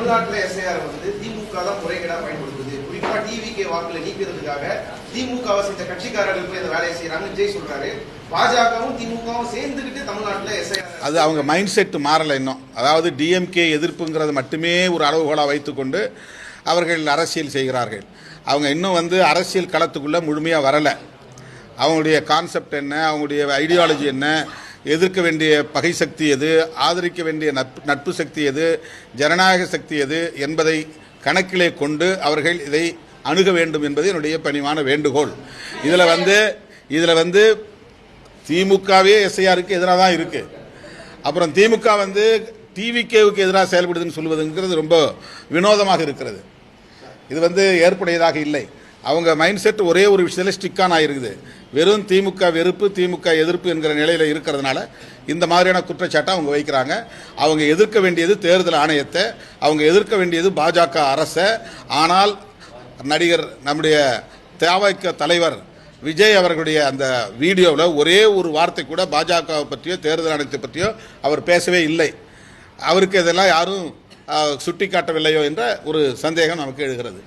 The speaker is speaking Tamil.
தமிழ்நாட்டில் எஸ்ஐஆர் வந்து திமுக தான் முறைகேடா பயன்படுத்துது. குறிப்பா டிவிகே வாக்குல நீக்கிறதுக்காக திமுகவை செஞ்ச கட்சிக்காரர்கள் போய் இந்த வேலையை செய்யறாங்க விஜய் சொல்றாரு. பாஜகவும் திமுகவும் சேர்ந்துகிட்டு தமிழ்நாட்டில் எஸ்ஐஆர் அது அவங்க மைண்ட் செட் மாறல இன்னும். அதாவது டிஎம்கே எதிர்ப்புங்கிறது மட்டுமே ஒரு அளவுகோலாக வைத்துக்கொண்டு அவர்கள் அரசியல் செய்கிறார்கள். அவங்க இன்னும் வந்து அரசியல் களத்துக்குள்ள முழுமையாக வரலை. அவங்களுடைய கான்செப்ட் என்ன, அவங்களுடைய ஐடியாலஜி என்ன, எதிர்க்க வேண்டிய பகை சக்தி எது, ஆதரிக்க வேண்டிய நட்பு சக்தி எது, ஜனநாயக சக்தி எது என்பதை கணக்கிலே கொண்டு அவர்கள் இதை அணுக வேண்டும் என்பது என்னுடைய பணிவான வேண்டுகோள். இதில் வந்து திமுகவே எஸ்ஐஆருக்கு எதிராக தான் இருக்கு. அப்புறம் திமுக வந்து டிவிகேவுக்கு எதிராக செயல்படுதுன்னு சொல்வதுங்கிறது ரொம்ப வினோதமாக இருக்கிறது. இது வந்து ஏற்புடையதாக இல்லை. அவங்க மைண்ட் செட் ஒரே ஒரு விஷயத்தில் ஸ்டிக்கான் ஆகிருக்குது. வெறும் திமுக வெறுப்பு, திமுக எதிர்ப்பு என்கிற நிலையில் இருக்கிறதுனால இந்த மாதிரியான குற்றச்சாட்டை அவங்க வைக்கிறாங்க. அவங்க எதிர்க்க வேண்டியது தேர்தல் ஆணையத்தை, அவங்க எதிர்க்க வேண்டியது பாஜக அரசை. ஆனால் நடிகர் நம்முடைய தவிக தலைவர் விஜய் அவர்களுடைய அந்த வீடியோவில் ஒரே ஒரு வார்த்தை கூட பாஜகவை பற்றியோ தேர்தல் ஆணையத்தை பற்றியோ அவர் பேசவே இல்லை. அவருக்கு இதெல்லாம் யாரும் சுட்டி காட்டவில்லையோ என்ற ஒரு சந்தேகம் நமக்கு எழுகிறது.